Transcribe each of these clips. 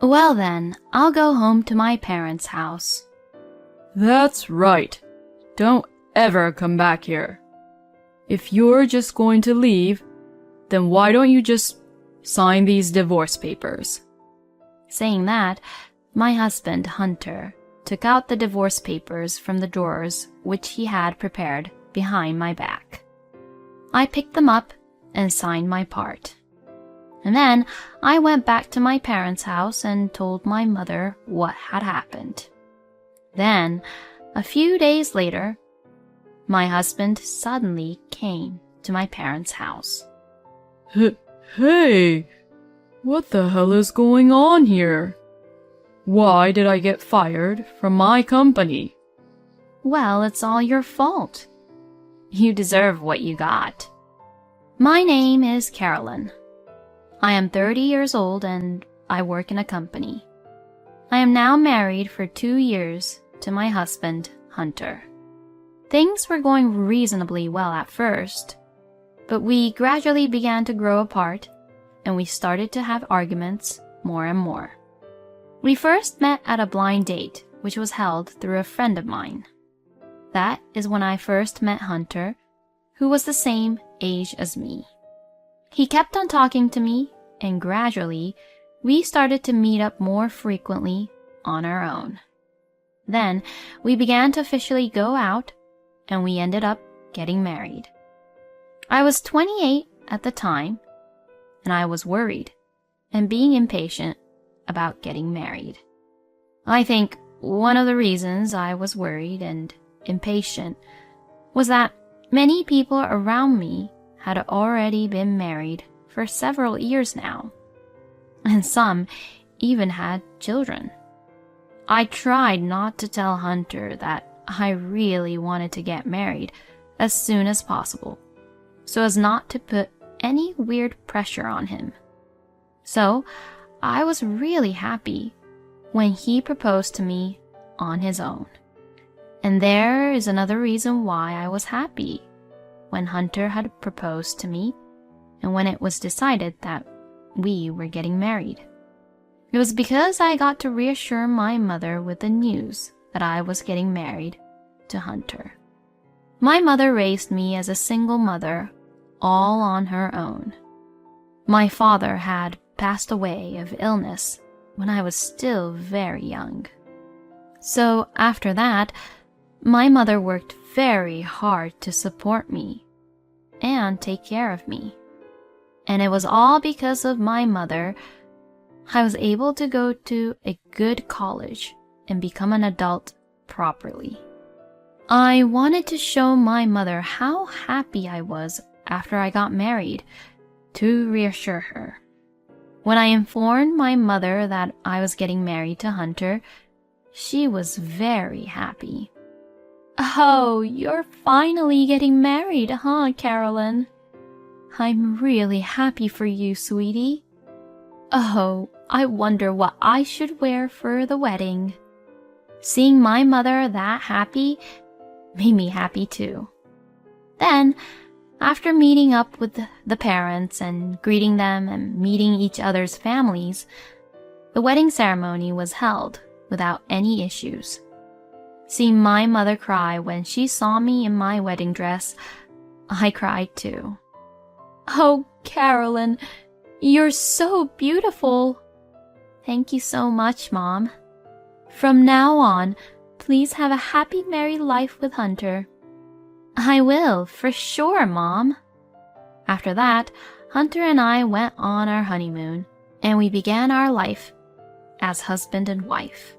Well then, I'll go home to my parents' house. That's right. Don't ever come back here. If you're just going to leave, then why don't you just sign these divorce papers? Saying that, my husband, Hunter, took out the divorce papers from the drawers which he had prepared behind my back. I picked them up and signed my part. And then I went back to my parents' house and told my mother what had happened. Then, a few days later, my husband suddenly came to my parents' house. Hey, what the hell is going on here? Why did I get fired from my company? Well, it's all your fault. You deserve what you got. My name is Carolyn. I am 30 years old and I work in a company. I am now married for 2 years to my husband, Hunter. Things were going reasonably well at first, but we gradually began to grow apart and we started to have arguments more and more. We first met at a blind date, which was held through a friend of mine. That is when I first met Hunter, who was the same age as me. He kept on talking to me, and gradually, we started to meet up more frequently on our own. Then, we began to officially go out, and we ended up getting married. I was 28 at the time, and I was worried and being impatient about getting married. I think one of the reasons I was worried and impatient was that many people around me had already been married for several years now, and some even had children. I tried not to tell Hunter that I really wanted to get married as soon as possible, so as not to put any weird pressure on him. So, I was really happy when he proposed to me on his own. And there is another reason why I was happy when Hunter had proposed to me and when it was decided that we were getting married. It was because I got to reassure my mother with the news that I was getting married to Hunter. My mother raised me as a single mother, all on her own. My father had passed away of illness when I was still very young. So after that, my mother worked very hard to support me and take care of me. And it was all because of my mother I was able to go to a good college and become an adult properly. I wanted to show my mother how happy I was after I got married, to reassure her. When I informed my mother that I was getting married to Hunter, she was very happy. "Oh, you're finally getting married, huh, Carolyn? I'm really happy for you, sweetie. Oh, I wonder what I should wear for the wedding." Seeing my mother that happy made me happy too. Then, after meeting up with the parents and greeting them and meeting each other's families, the wedding ceremony was held without any issues. Seeing my mother cry when she saw me in my wedding dress, I cried too. "Oh, Carolyn, you're so beautiful." "Thank you so much, Mom. From now on, please have a happy married life with Hunter." "I will, for sure, Mom." After that, Hunter and I went on our honeymoon, and we began our life as husband and wife.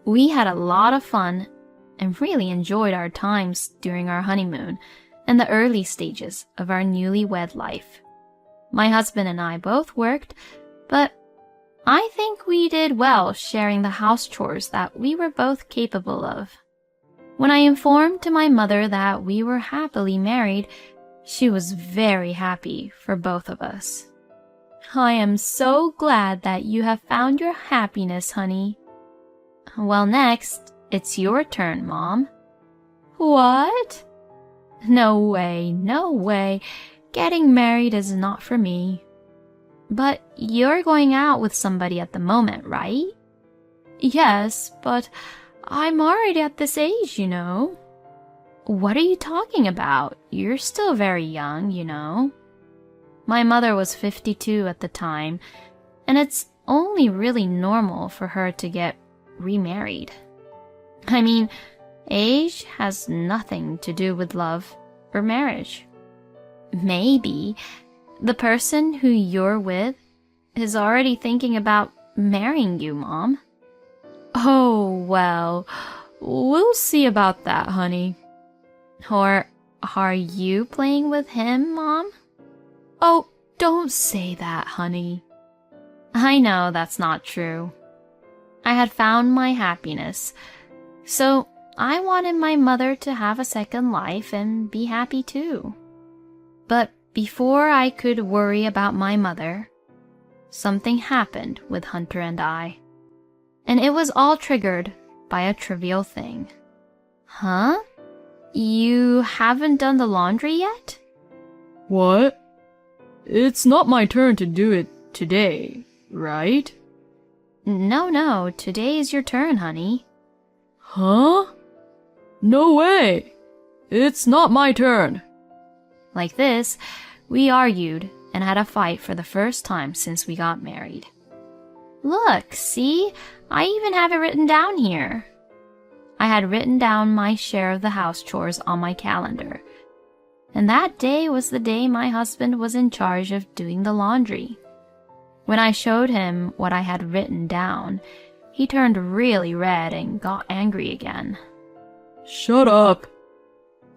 We had a lot of fun and really enjoyed our times during our honeymoon and the early stages of our newlywed life. My husband and I both worked, but I think we did well sharing the house chores that we were both capable of. When I informed to my mother that we were happily married, she was very happy for both of us. "I am so glad that you have found your happiness, honey." "Well, next, it's your turn, Mom." "What?" No way, no way. Getting married is not for me." But you're going out with somebody at the moment, right? Yes, but I'm already at this age, you know. What are you talking about? You're still very young, you know. My mother was 52 at the time, and it's only really normal for her to get remarried. I mean, age has nothing to do with love or marriage. Maybe the person who you're with is already thinking about marrying you, Mom. Oh, well, we'll see about that, honey. Or are you playing with him, Mom? Oh, don't say that, honey. I know that's not true. I had found my happiness, so I wanted my mother to have a second life and be happy too. But before I could worry about my mother, something happened with Hunter and I. And it was all triggered by a trivial thing. Huh? You haven't done the laundry yet? What? It's not my turn to do it today, right? No, today is your turn, honey. Huh? No way! It's not my turn. Like this, we argued and had a fight for the first time since we got married. Look, see? I even have it written down here. I had written down my share of the house chores on my calendar, and that day was the day my husband was in charge of doing the laundry. When I showed him what I had written down, he turned really red and got angry again. Shut up.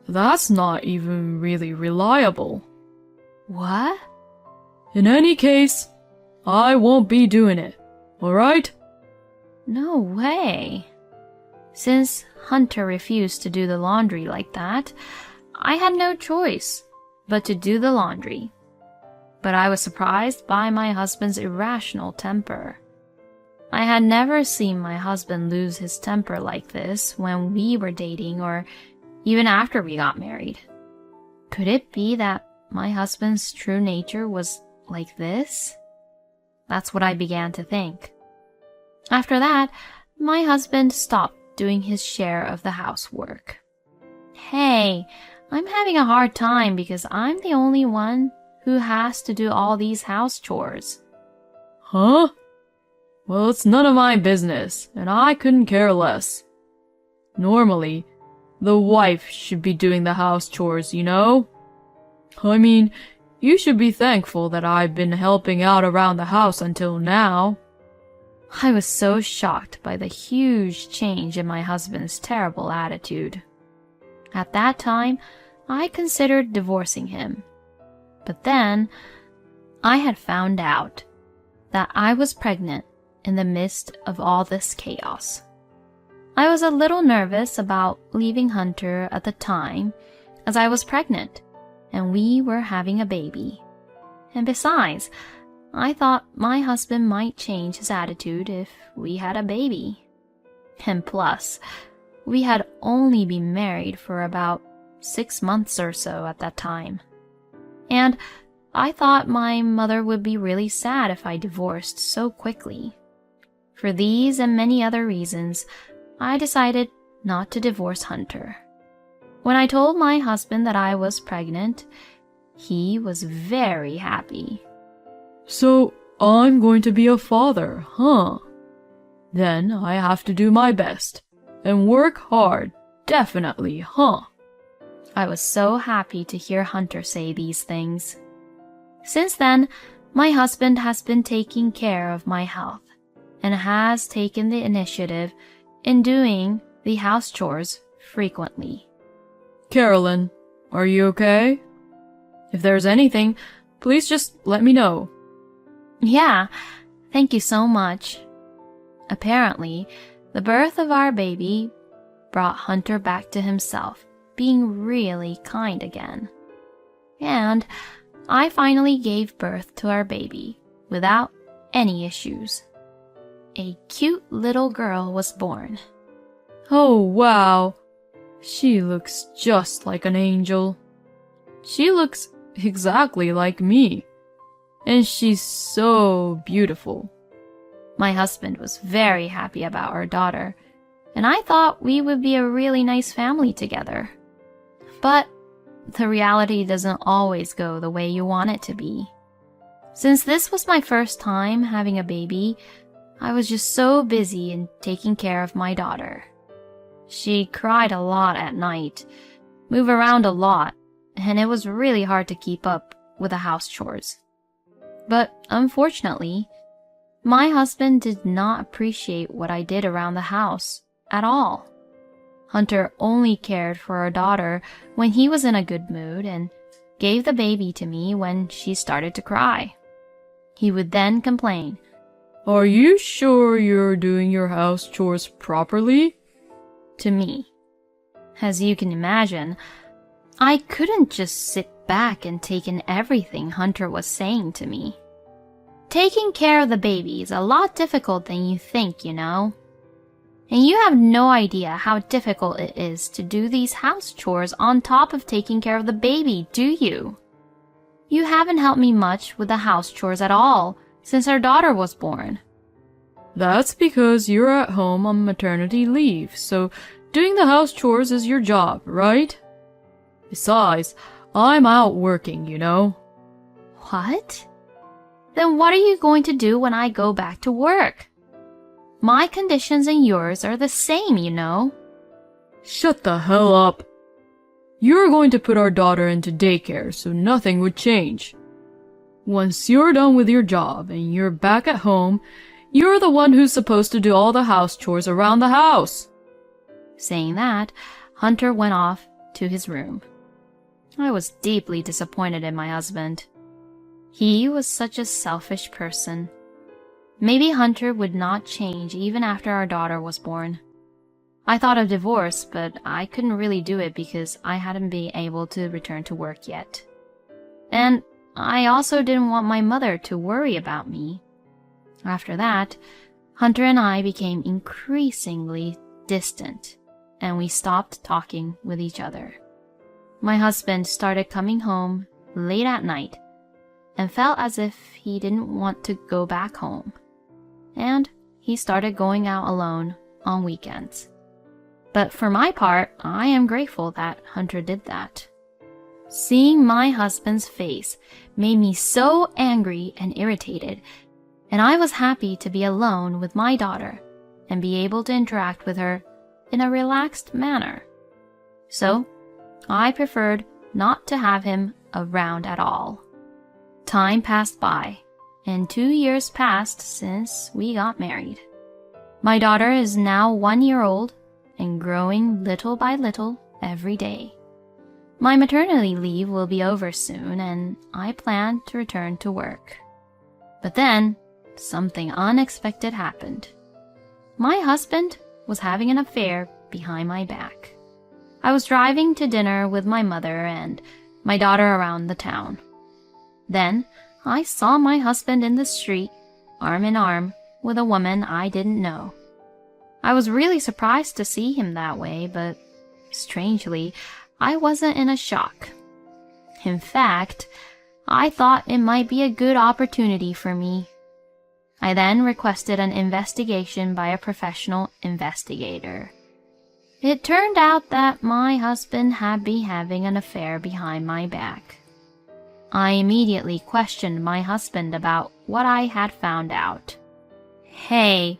That's not even really reliable. What? In any case, I won't be doing it, alright? No way. Since Hunter refused to do the laundry like that, I had no choice but to do the laundry. But I was surprised by my husband's irrational temper. I had never seen my husband lose his temper like this when we were dating or even after we got married. Could it be that my husband's true nature was like this? That's what I began to think. After that, my husband stopped doing his share of the housework. Hey, I'm having a hard time because I'm the only one who has to do all these house chores. Huh? Well, it's none of my business, and I couldn't care less. Normally, the wife should be doing the house chores, you know? I mean, you should be thankful that I've been helping out around the house until now. I was so shocked by the huge change in my husband's terrible attitude. At that time, I considered divorcing him. But then, I had found out that I was pregnant in the midst of all this chaos. I was a little nervous about leaving Hunter at the time, as I was pregnant, and we were having a baby. And besides, I thought my husband might change his attitude if we had a baby. And plus, we had only been married for about 6 months or so at that time. And I thought my mother would be really sad if I divorced so quickly. For these and many other reasons, I decided not to divorce Hunter. When I told my husband that I was pregnant, he was very happy. So, I'm going to be a father, huh? Then I have to do my best. And work hard, definitely, huh? I was so happy to hear Hunter say these things. Since then, my husband has been taking care of my health and has taken the initiative in doing the house chores frequently. Carolyn, are you okay? If there's anything, please just let me know. Yeah, thank you so much. Apparently, the birth of our baby brought Hunter back to himself, being really kind again. And I finally gave birth to our baby without any issues. A cute little girl was born. Oh, wow. She looks just like an angel. She looks exactly like me. And she's so beautiful. My husband was very happy about our daughter, and I thought we would be a really nice family together. But the reality doesn't always go the way you want it to be. Since this was my first time having a baby, I was just so busy in taking care of my daughter. She cried a lot at night, moved around a lot, and it was really hard to keep up with the house chores. But unfortunately, my husband did not appreciate what I did around the house at all. Hunter only cared for our daughter when he was in a good mood and gave the baby to me when she started to cry. He would then complain, "Are you sure you're doing your house chores properly?" to me. As you can imagine, I couldn't just sit back and take in everything Hunter was saying to me. Taking care of the baby is a lot difficult than you think, you know. And you have no idea how difficult it is to do these house chores on top of taking care of the baby, do you? You haven't helped me much with the house chores at all since our daughter was born. That's because you're at home on maternity leave, so doing the house chores is your job, right? Besides, I'm out working, you know. What? Then what are you going to do when I go back to work? My conditions and yours are the same, you know. Shut the hell up. You're going to put our daughter into daycare, so nothing would change. Once you're done with your job and you're back at home, you're the one who's supposed to do all the house chores around the house. Saying that, Hunter went off to his room. I was deeply disappointed in my husband. He was such a selfish person. Maybe Hunter would not change even after our daughter was born. I thought of divorce, but I couldn't really do it because I hadn't been able to return to work yet. And I also didn't want my mother to worry about me. After that, Hunter and I became increasingly distant, and we stopped talking with each other. My husband started coming home late at night and felt as if he didn't want to go back home. And he started going out alone on weekends. But for my part, I am grateful that Hunter did that. Seeing my husband's face made me so angry and irritated, and I was happy to be alone with my daughter and be able to interact with her in a relaxed manner. So, I preferred not to have him around at all. Time passed by, and 2 years passed since we got married. My daughter is now 1 year old and growing little by little every day. My maternity leave will be over soon, and I plan to return to work. But then, something unexpected happened. My husband was having an affair behind my back. I was driving to dinner with my mother and my daughter around the town. Then, I saw my husband in the street, arm in arm, with a woman I didn't know. I was really surprised to see him that way, but strangely, I wasn't in a shock. In fact, I thought it might be a good opportunity for me. I then requested an investigation by a professional investigator. It turned out that my husband had been having an affair behind my back. I immediately questioned my husband about what I had found out. Hey,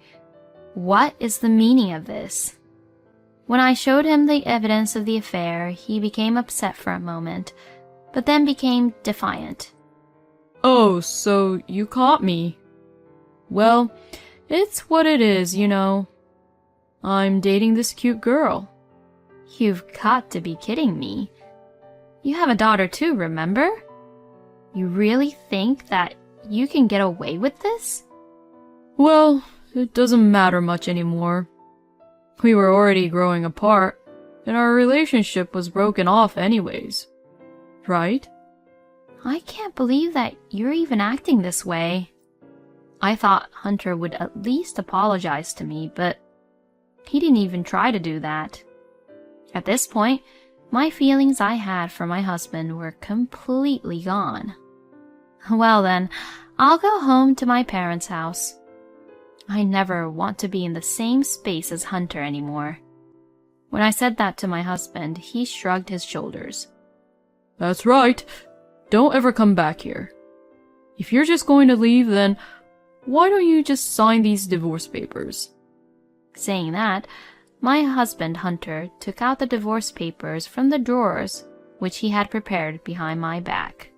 what is the meaning of this? When I showed him the evidence of the affair, he became upset for a moment, but then became defiant. "Oh, so you caught me. Well, it's what it is, you know. I'm dating this cute girl." You've got to be kidding me. You have a daughter too, remember? You really think that you can get away with this? Well, it doesn't matter much anymore. We were already growing apart, and our relationship was broken off anyways. Right? I can't believe that you're even acting this way. I thought Hunter would at least apologize to me, but he didn't even try to do that. At this point, my feelings I had for my husband were completely gone. Well then, I'll go home to my parents' house. I never want to be in the same space as Hunter anymore. When I said that to my husband, he shrugged his shoulders. That's right. Don't ever come back here. If you're just going to leave, then why don't you just sign these divorce papers? Saying that, my husband Hunter took out the divorce papers from the drawers which he had prepared behind my back.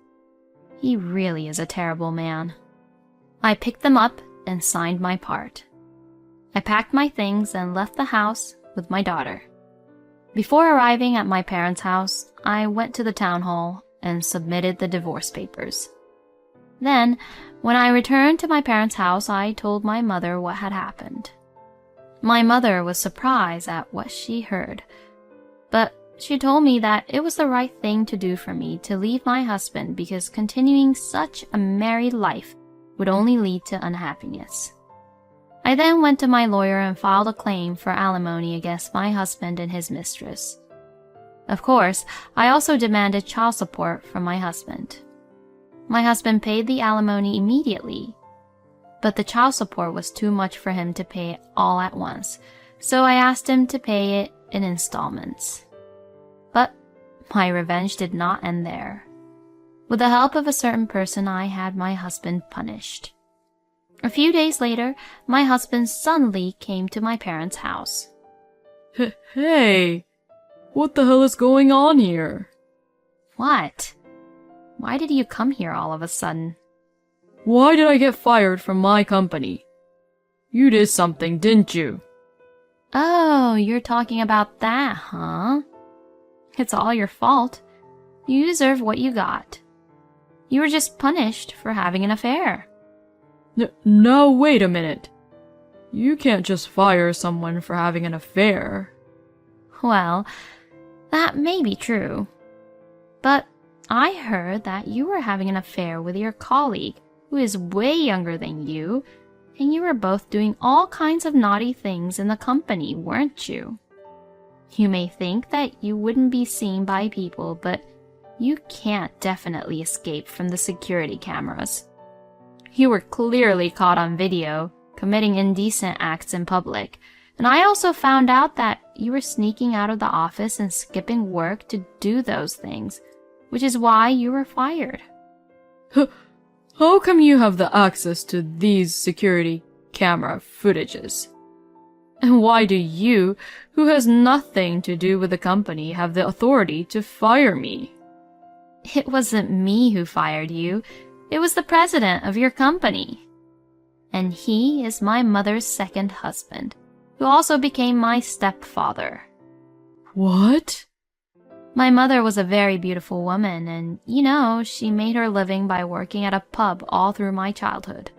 He really is a terrible man. I picked them up and signed my part. I packed my things and left the house with my daughter. Before arriving at my parents' house, I went to the town hall and submitted the divorce papers. Then, when I returned to my parents' house, I told my mother what had happened. My mother was surprised at what she heard, but she told me that it was the right thing to do for me to leave my husband because continuing such a married life would only lead to unhappiness. I then went to my lawyer and filed a claim for alimony against my husband and his mistress. Of course, I also demanded child support from my husband. My husband paid the alimony immediately, but the child support was too much for him to pay all at once, so I asked him to pay it in installments. But my revenge did not end there. With the help of a certain person, I had my husband punished. A few days later, my husband suddenly came to my parents' house. Hey, what the hell is going on here? What? Why did you come here all of a sudden? Why did I get fired from my company? You did something, didn't you? Oh, you're talking about that, huh? It's all your fault. You deserve what you got. You were just punished for having an affair. No, wait a minute. You can't just fire someone for having an affair. Well, that may be true. But I heard that you were having an affair with your colleague, who is way younger than you, and you were both doing all kinds of naughty things in the company, weren't you? You may think that you wouldn't be seen by people, but you can't definitely escape from the security cameras. You were clearly caught on video, committing indecent acts in public, and I also found out that you were sneaking out of the office and skipping work to do those things, which is why you were fired. How come you have the access to these security camera footages? And why do you, who has nothing to do with the company, have the authority to fire me? It wasn't me who fired you. It was the president of your company. And he is my mother's second husband, who also became my stepfather. What? My mother was a very beautiful woman, and, she made her living by working at a pub all through my childhood.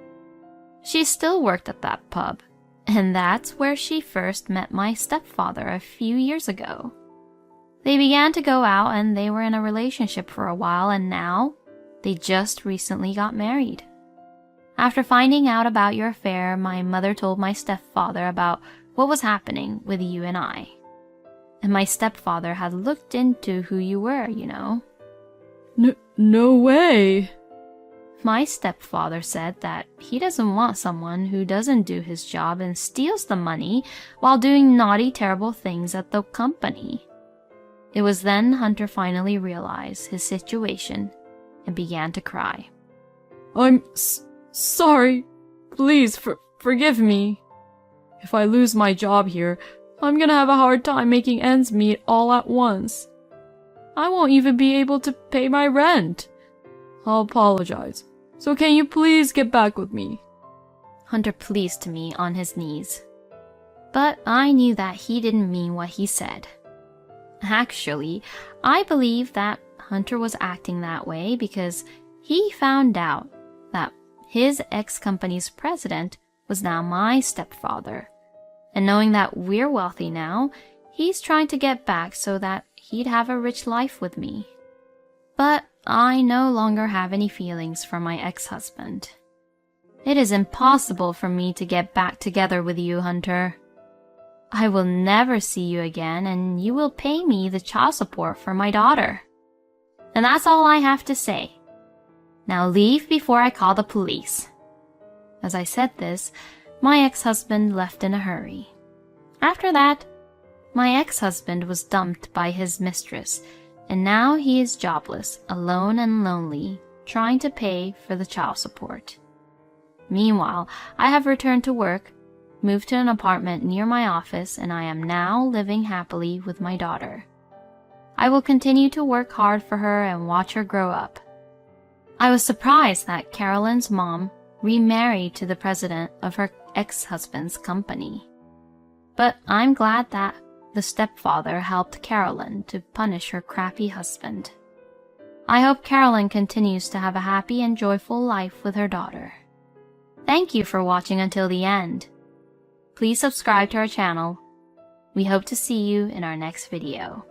She still worked at that pub, and that's where she first met my stepfather a few years ago. They began to go out, and they were in a relationship for a while, and now they just recently got married. After finding out about your affair, my mother told my stepfather about what was happening with you and I. And my stepfather had looked into who you were, No way. My stepfather said that he doesn't want someone who doesn't do his job and steals the money while doing naughty, terrible things at the company. It was then Hunter finally realized his situation and began to cry. I'm sorry. Please forgive me. If I lose my job here, I'm gonna have a hard time making ends meet all at once. I won't even be able to pay my rent. I'll apologize. So can you please get back with me? Hunter pleaded to me on his knees. But I knew that he didn't mean what he said. Actually, I believe that Hunter was acting that way because he found out that his ex-company's president was now my stepfather. And knowing that we're wealthy now, he's trying to get back so that he'd have a rich life with me. But I no longer have any feelings for my ex-husband. It is impossible for me to get back together with you, Hunter. I will never see you again, and you will pay me the child support for my daughter. And that's all I have to say. Now leave before I call the police." As I said this, my ex-husband left in a hurry. After that, my ex-husband was dumped by his mistress, and now he is jobless, alone and lonely, trying to pay for the child support. Meanwhile, I have returned to work, moved to an apartment near my office, and I am now living happily with my daughter. I will continue to work hard for her and watch her grow up. I was surprised that Carolyn's mom remarried to the president of her ex-husband's company. But I'm glad that the stepfather helped Carolyn to punish her crappy husband. I hope Carolyn continues to have a happy and joyful life with her daughter. Thank you for watching until the end. Please subscribe to our channel. We hope to see you in our next video.